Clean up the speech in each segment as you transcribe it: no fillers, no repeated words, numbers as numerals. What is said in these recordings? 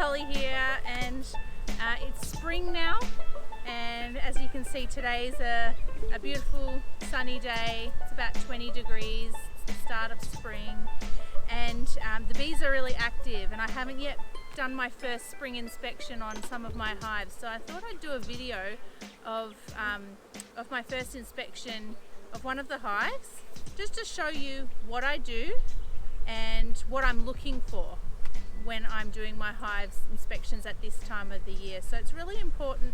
Holly here, and it's spring now, and as you can see, today's a beautiful sunny day. It's about 20 degrees. It's the start of spring, and the bees are really active, and I haven't yet done my first spring inspection on some of my hives, so I thought I'd do a video of my first inspection of one of the hives, just to show you what I do and what I'm looking for when I'm doing my hives inspections at this time of the year. So it's really important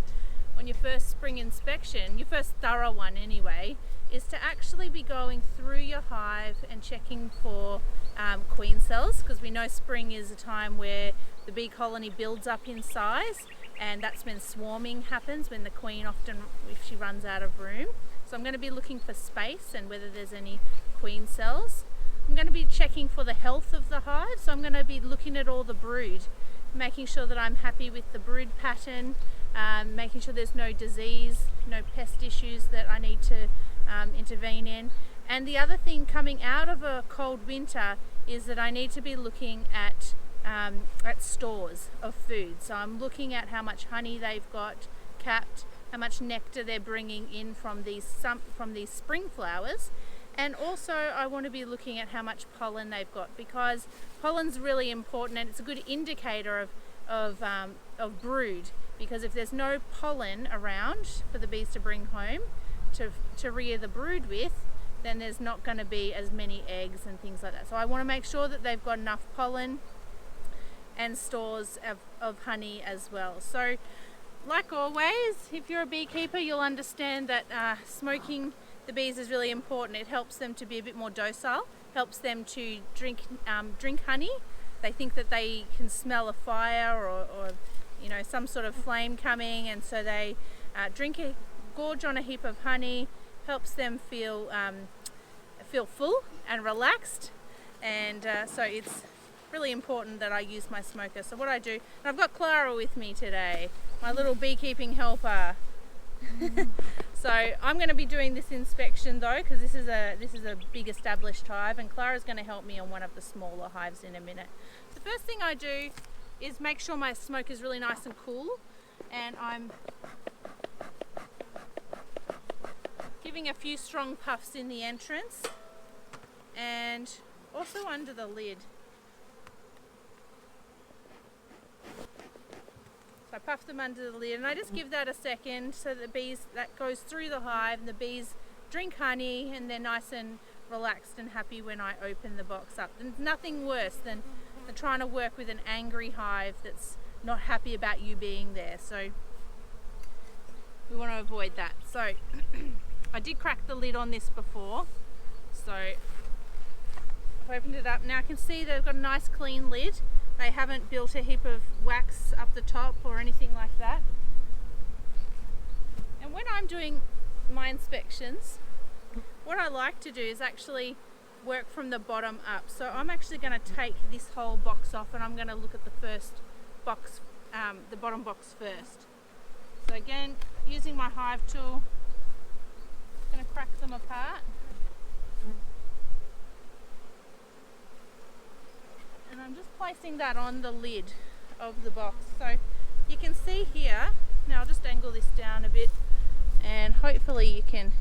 on your first spring inspection, your first thorough one anyway, is to actually be going through your hive and checking for queen cells, because we know spring is a time where the bee colony builds up in size, and that's when swarming happens, when the queen often, if she runs out of room. So I'm going to be looking for space and whether there's any queen cells. I'm going to be checking for the health of the hive, so I'm going to be looking at all the brood, making sure that I'm happy with the brood pattern, making sure there's no disease, no pest issues that I need to intervene in. And the other thing coming out of a cold winter is that I need to be looking at stores of food. So I'm looking at how much honey they've got capped, how much nectar they're bringing in from these spring flowers. And also I want to be looking at how much pollen they've got, because pollen's really important and it's a good indicator of brood, because if there's no pollen around for the bees to bring home to rear the brood with, then there's not going to be as many eggs and things like that. So I want to make sure that they've got enough pollen and stores of honey as well. So like always, if you're a beekeeper, you'll understand that smoking the bees is really important. It helps them to be a bit more docile, helps them to drink honey. They think that they can smell a fire or you know, some sort of flame coming, and so they gorge on a heap of honey. Helps them feel full and relaxed, and so it's really important that I use my smoker. So what I do, and I've got Clara with me today, my little beekeeping helper. So I'm going to be doing this inspection though, because this is a big established hive, and Clara's going to help me on one of the smaller hives in a minute. The first thing I do is make sure my smoke is really nice and cool, and I'm giving a few strong puffs in the entrance and also under the lid. So I puff them under the lid, and I just give that a second so that that goes through the hive, and the bees drink honey and they're nice and relaxed and happy when I open the box up. And nothing worse than trying to work with an angry hive that's not happy about you being there. So we want to avoid that. So I did crack the lid on this before, so I've opened it up. Now I can see they've got a nice clean lid. They haven't built a heap of wax up the top or anything like that. And when I'm doing my inspections, what I like to do is actually work from the bottom up. So I'm actually going to take this whole box off, and I'm going to look at the first box, the bottom box first. So again, using my hive tool, I'm going to crack them apart. And I'm just placing that on the lid of the box. So you can see here, now I'll just angle this down a bit, and hopefully you can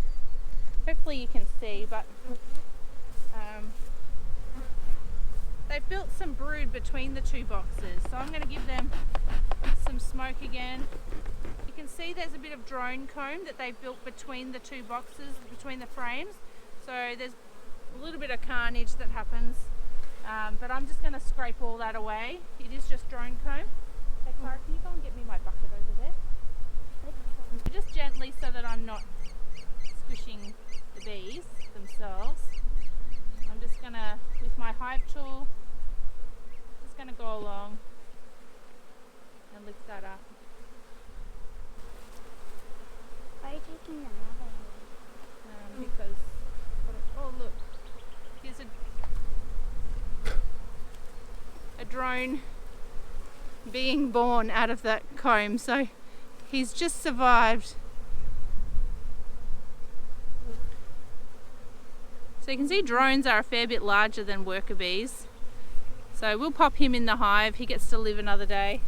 see, but they've built some brood between the two boxes. So I'm going to give them some smoke again. You can see there's a bit of drone comb that they've built between the two boxes, between the frames. So there's a little bit of carnage that happens. But I'm just going to scrape all that away. It is just drone comb. Hey Clara, can you go and get me my bucket over there? Just gently, so that I'm not squishing the bees themselves. I'm just going to, with my hive tool, just going to go along and lift that up. Why are you taking another one? Because, oh look, here's a drone being born out of that comb, so he's just survived. So you can see drones are a fair bit larger than worker bees. So we'll pop him in the hive. He gets to live another day.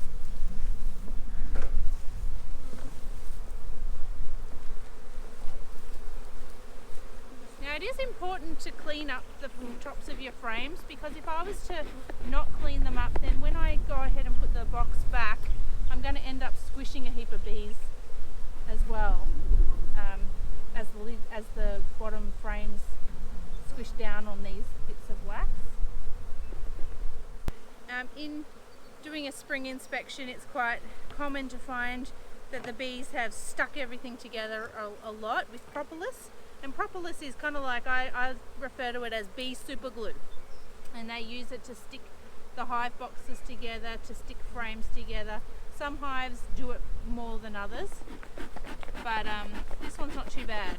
Now it is important to clean up the tops of your frames, because if I was to not clean them up, then when I go ahead and put the box back, I'm going to end up squishing a heap of bees as well, as the bottom frames squish down on these bits of wax. In doing a spring inspection, it's quite common to find that the bees have stuck everything together a lot with propolis. And propolis is kind of like, I refer to it as bee super glue. And they use it to stick the hive boxes together, to stick frames together. Some hives do it more than others, but this one's not too bad.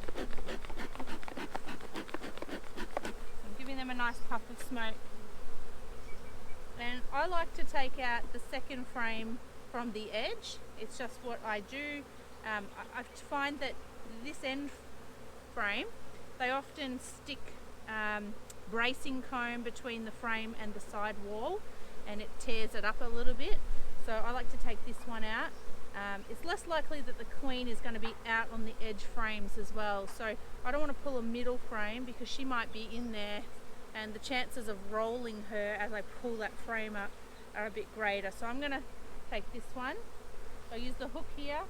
I'm giving them a nice puff of smoke. And I like to take out the second frame from the edge. It's just what I do. I find that this end frame, they often stick bracing comb between the frame and the side wall, and it tears it up a little bit. So I like to take this one out. It's less likely that the queen is going to be out on the edge frames as well. So I don't want to pull a middle frame, because she might be in there, and the chances of rolling her as I pull that frame up are a bit greater. So I'm going to take this one. I use the hook here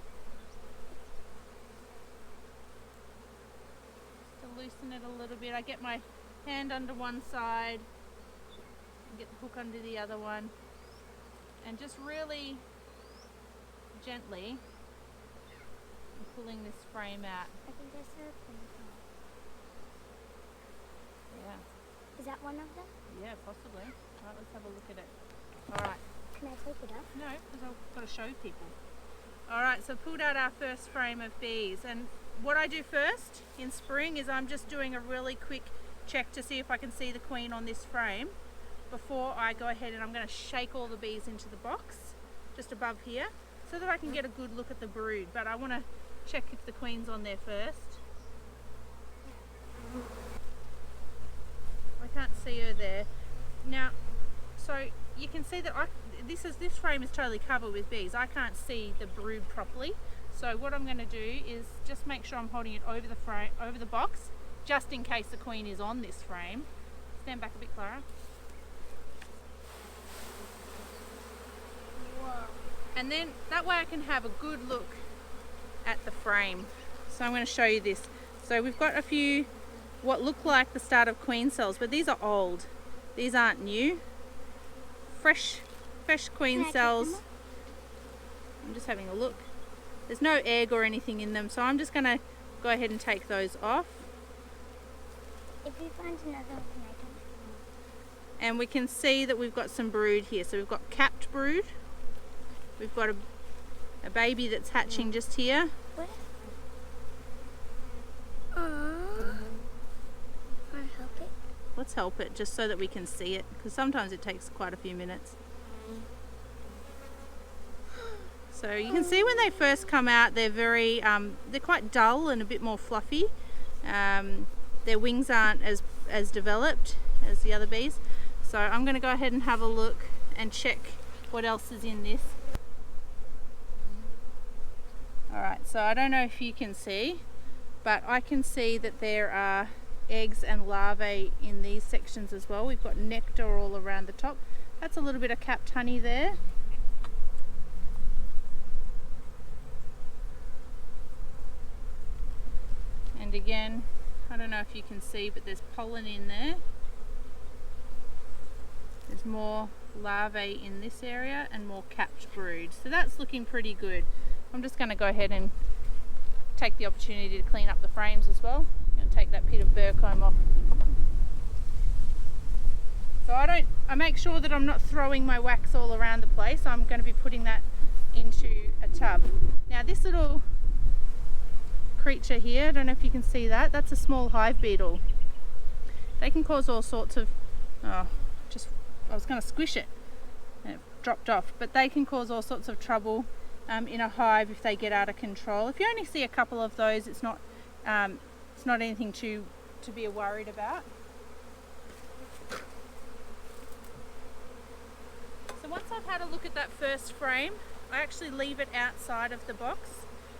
to loosen it a little bit. I get my hand under one side and get the hook under the other one, and just really gently I'm pulling this frame out. I think there's a thing. Yeah. Is that one of them? Yeah, possibly. Alright, let's have a look at it. Alright. Can I take it up? No, because I've got to show people. Alright, so pulled out our first frame of bees, and what I do first in spring is I'm just doing a really quick check to see if I can see the queen on this frame before I go ahead, and I'm going to shake all the bees into the box just above here so that I can get a good look at the brood. But I want to check if the queen's on there first. I can't see her there. Now, so you can see that this frame is totally covered with bees. I can't see the brood properly. So what I'm going to do is just make sure I'm holding it over the frame, over the box, just in case the queen is on this frame. Stand back a bit, Clara. Whoa. And then that way I can have a good look at the frame. So I'm going to show you this. So we've got a few what look like the start of queen cells, but these are old. These aren't new. Fresh queen cells. I'm just having a look. There's no egg or anything in them, so I'm just going to go ahead and take those off. If you find another one, I don't know. And we can see that we've got some brood here. So we've got capped brood. We've got a baby that's hatching just here. What? Wanna help it? Let's help it just so that we can see it, because sometimes it takes quite a few minutes. So you can see when they first come out, they're very, they're quite dull and a bit more fluffy. Their wings aren't as developed as the other bees. So I'm going to go ahead and have a look and check what else is in this. Alright, so I don't know if you can see, but I can see that there are eggs and larvae in these sections as well. We've got nectar all around the top. That's a little bit of capped honey there. And again, I don't know if you can see, but there's pollen in there. There's more larvae in this area and more capped brood. So that's looking pretty good. I'm just going to go ahead and take the opportunity to clean up the frames as well. I'm going to take that bit of burr comb off. So I make sure that I'm not throwing my wax all around the place. I'm going to be putting that into a tub. Now this little creature here, I don't know if you can see that, that's a small hive beetle. They can cause all sorts of, I was going to squish it and it dropped off, but they can cause all sorts of trouble in a hive if they get out of control. If you only see a couple of those, it's not anything to be worried about. So once I've had a look at that first frame, I actually leave it outside of the box,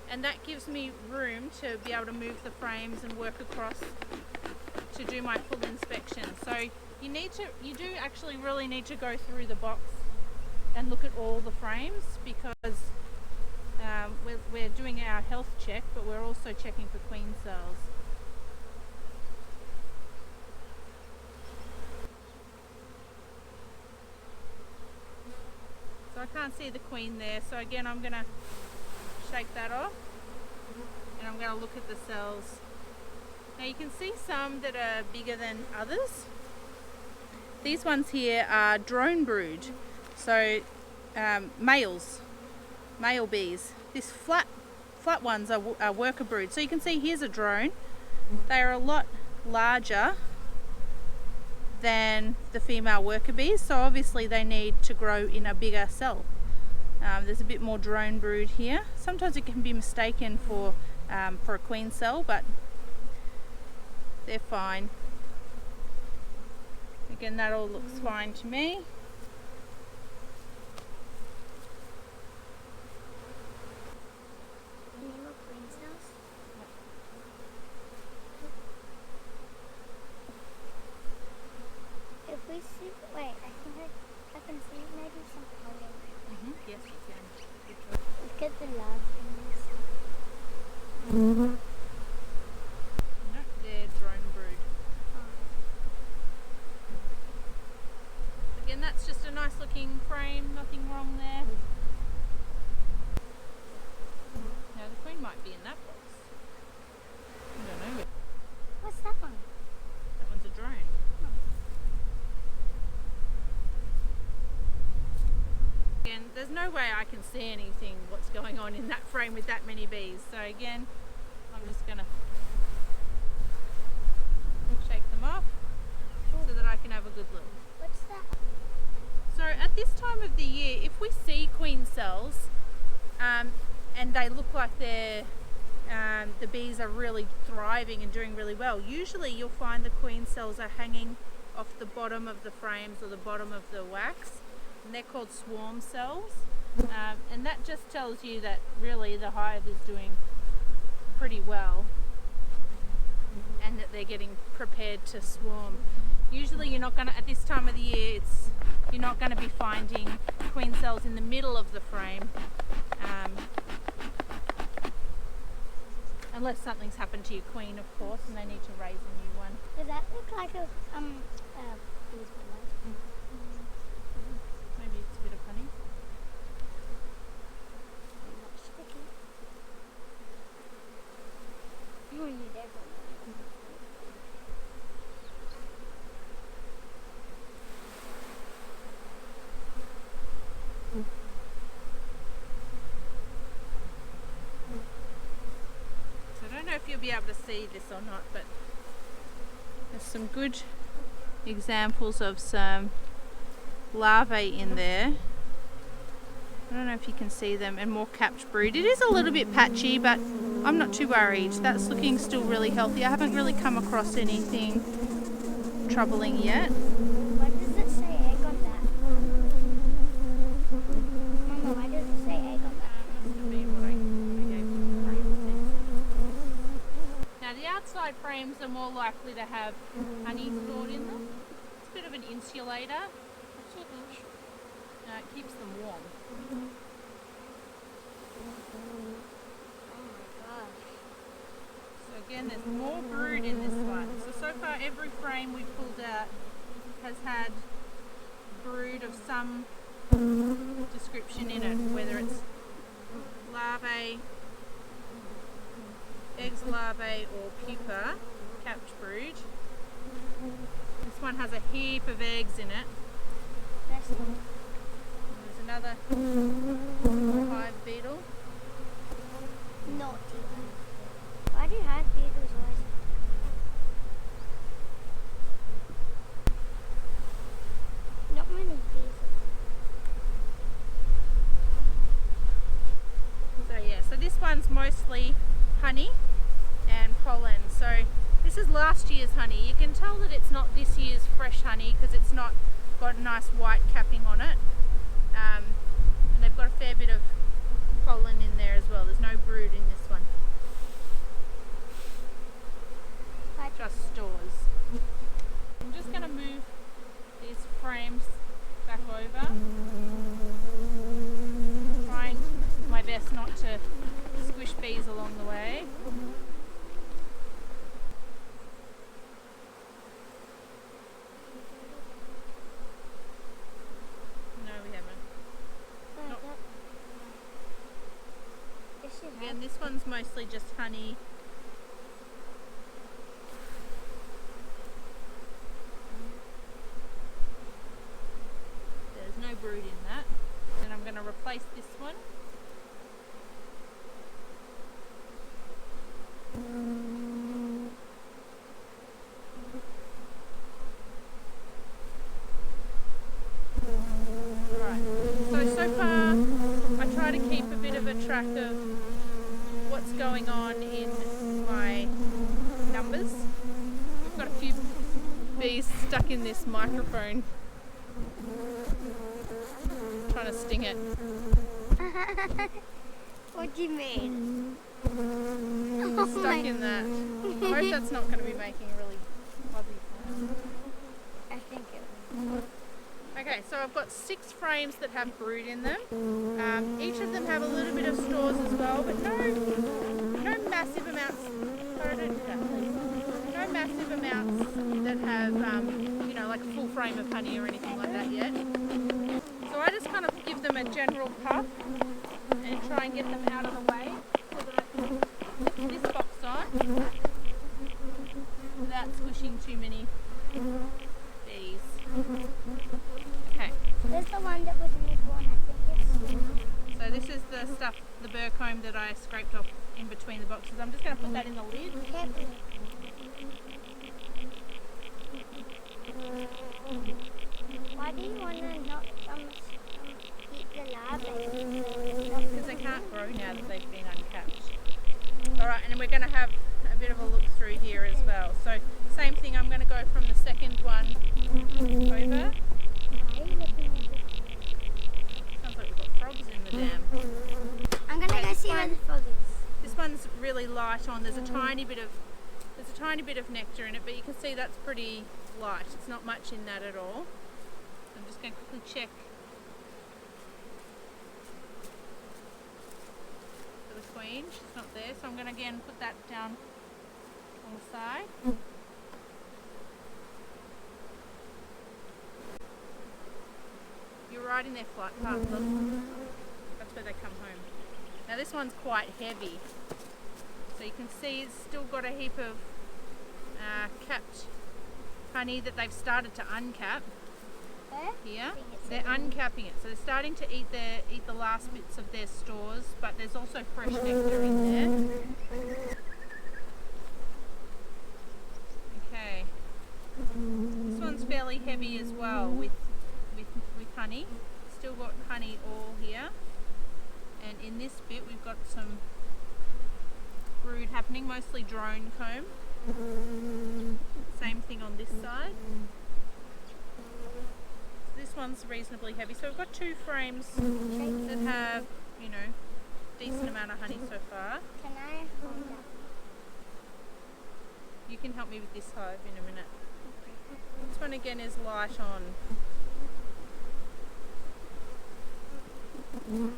and that gives me room to be able to move the frames and work across to do my full inspection. So you do actually really need to go through the box and look at all the frames, because we're doing our health check, but we're also checking for queen cells. So I can't see the queen there, so again I'm going to shake that off and I'm going to look at the cells. Now you can see some that are bigger than others. These ones here are drone brood, so male bees. These flat ones are worker brood. So you can see here's a drone. They are a lot larger than the female worker bees, so obviously they need to grow in a bigger cell. There's a bit more drone brood here. Sometimes it can be mistaken for a queen cell, but they're fine. Again, that all looks fine to me. If we see, wait, I think I can see maybe some color. Yes, you can. Look at the love things. No, they're drone brood. Again, that's just a nice looking frame, nothing wrong there. Now the queen might be in that box. I don't know. What's that one? That one's a drone. Again, there's no way I can see anything what's going on in that frame with that many bees. So again, I'm just going to shake them off so that I can have a good look. What's that? So at this time of the year, if we see queen cells and they look like the bees are really thriving and doing really well, usually you'll find the queen cells are hanging off the bottom of the frames or the bottom of the wax, and they're called swarm cells, and that just tells you that really the hive is doing pretty well and that they're getting prepared to swarm. Usually you're not going to, at this time of the year, you're not going to be finding queen cells in the middle of the frame, unless something's happened to your queen, of course, and they need to raise a new one. Does that look like a bee's blood? Maybe it's a bit of honey. Not sticky. Oh, you definitely. So I don't know if you'll be able to see this or not, but there's some good examples of some larvae in there. I don't know if you can see them, and more capped brood. It is a little bit patchy, but I'm not too worried. That's looking still really healthy. I haven't really come across anything troubling yet. Why does it say egg on that? Mama, why does it say egg on that? Must have been what I gave them the frames then. Now the outside frames are more likely to have honey stored in them. It's a bit of an insulator. It keeps them warm. Oh my gosh. So again, there's more brood in this one. So far every frame we've pulled out has had brood of some description in it, whether it's larvae, eggs larvae, or pupa, capped brood. This one has a heap of eggs in it. That's There's another hive beetle. naughty. Why do hive beetles always? Not many bees. So yeah, so this one's mostly honey and pollen. So this is last year's honey. You can tell that it's not this year's fresh honey because it's not got a nice white capping on it. bees along the way. No, we haven't. Oh, Nope. Yes, you have. Again, this one's mostly just honey. There's no brood in that. Then I'm going to replace this one. Right. So far I try to keep a bit of a track of what's going on in my numbers. I've got a few bees stuck in this microphone. I'm trying to sting it. What do you mean? Stuck in that. I hope that's not going to be making a really fuzzy sound. I think it was. Okay, so I've got 6 frames that have brood in them. Each of them have a little bit of stores as well, but no massive amounts. Sorry, don't do that, please. No massive amounts that have, you know, like a full frame of honey or anything like that yet. So I just kind of give them a general puff and try and get them out of the way so that I can lift this box on without squishing too many bees. Okay, There's the one that was in this one, I think it's. so this is the stuff, the burr comb that I scraped off in between the boxes. I'm just going to put that in the lid. Careful. Why do you want to not keep the larvae? Because they can't grow now that they've been uncapped. Alright, and then we're going to have a bit of a look through here as well. So same thing, I'm going to go from the second one over. Sounds like we've got frogs in the dam. I'm going to Okay, go this see where one- the frog is. This one's really light on. There's a tiny bit of nectar in it, but you can see that's pretty light. It's not much in that at all. I'm just going to quickly check for the queen. She's not there, so I'm going to again put that down on the side. You're right in their flight path, look. That's where they come home. Now this one's quite heavy. So you can see it's still got a heap of capped honey that they've started to uncap Where? here. I think it's They're uncapping it, so they're starting to eat the last bits of their stores, but there's also fresh nectar in there. Okay, this one's fairly heavy as well with honey. Still got honey all here, and in this bit we've got some brood happening, mostly drone comb. Same thing on this side. This one's reasonably heavy, so we've got 2 frames that have, you know, decent amount of honey so far. Can I hold that? You can help me with this hive in a minute. This one again is light on. And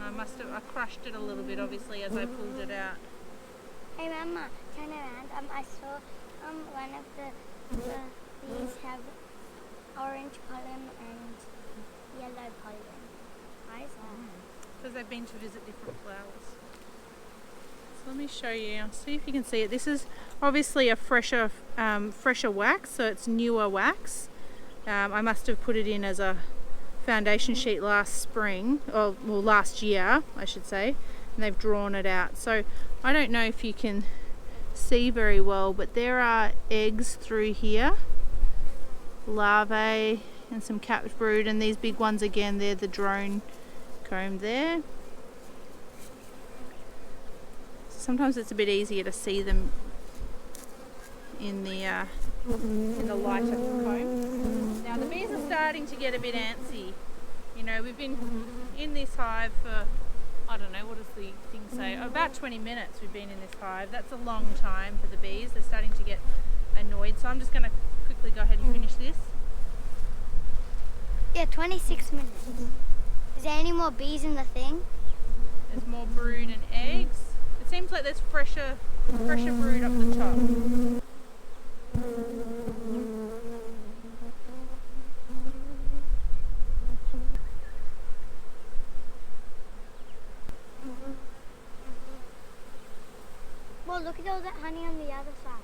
I crushed it a little bit obviously as I pulled it out. Hey Mama, turn around. I saw one of the bees have orange pollen and yellow pollen. Why is that? Because they've been to visit different flowers. So let me show you. I'll see if you can see it. This is obviously a fresher wax, so it's newer wax. I must have put it in as a foundation sheet last spring, or well last year I should say, and they've drawn it out. So I don't know if you can see very well, but there are eggs through here, larvae and some capped brood, and these big ones again, they're the drone comb there. Sometimes it's a bit easier to see them in the light of the comb. Now the bees are starting to get a bit antsy. You know, we've been in this hive for, I don't know, what does the thing say? About 20 minutes we've been in this hive. That's a long time for the bees. They're starting to get annoyed. So I'm just going to quickly go ahead and finish this. Yeah, 26 minutes. Is there any more bees in the thing? There's more brood and eggs. seems like there's fresher brood up the top. Well, look at all that honey on the other side.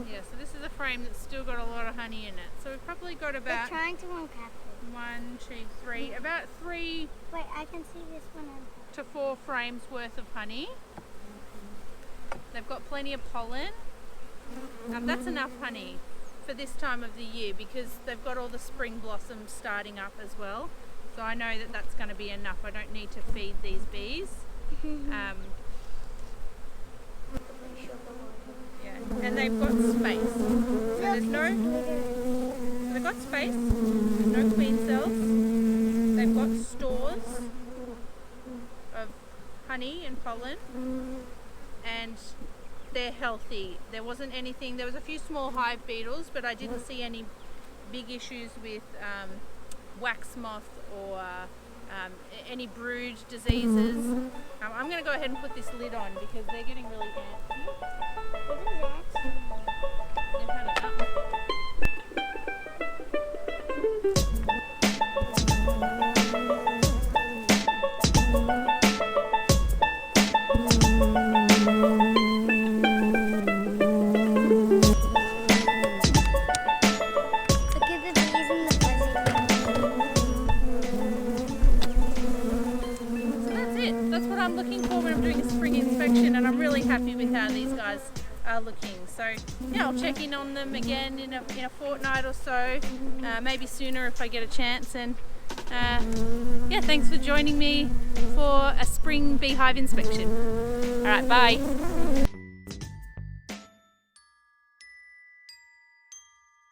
Yeah, so this is a frame that's still got a lot of honey in it. So we've probably got They're about trying to uncap it. 1, 2, 3, about 3 Wait, I can see this one uncapped. to 4 frames worth of honey. They've got plenty of pollen. That's enough honey for this time of the year because they've got all the spring blossoms starting up as well. So I know that that's going to be enough. I don't need to feed these bees. Yeah, and they've got space. So there's they've got space. There's no queen cells. They've got stores of honey and pollen, and they're healthy. There wasn't anything. There was a few small hive beetles, but I didn't see any big issues with wax moth or any brood diseases. I'm going to go ahead and put this lid on because they're getting really antsy. What is that? They've had enough. Look at the bees and the fuzzy. So that's it. That's what I'm looking for when I'm doing a spring inspection, and I'm really happy with how these guys are looking. So yeah, I'll check in on them again in a fortnight or so, maybe sooner if I get a chance. And yeah, thanks for joining me for a spring beehive inspection. All right, bye.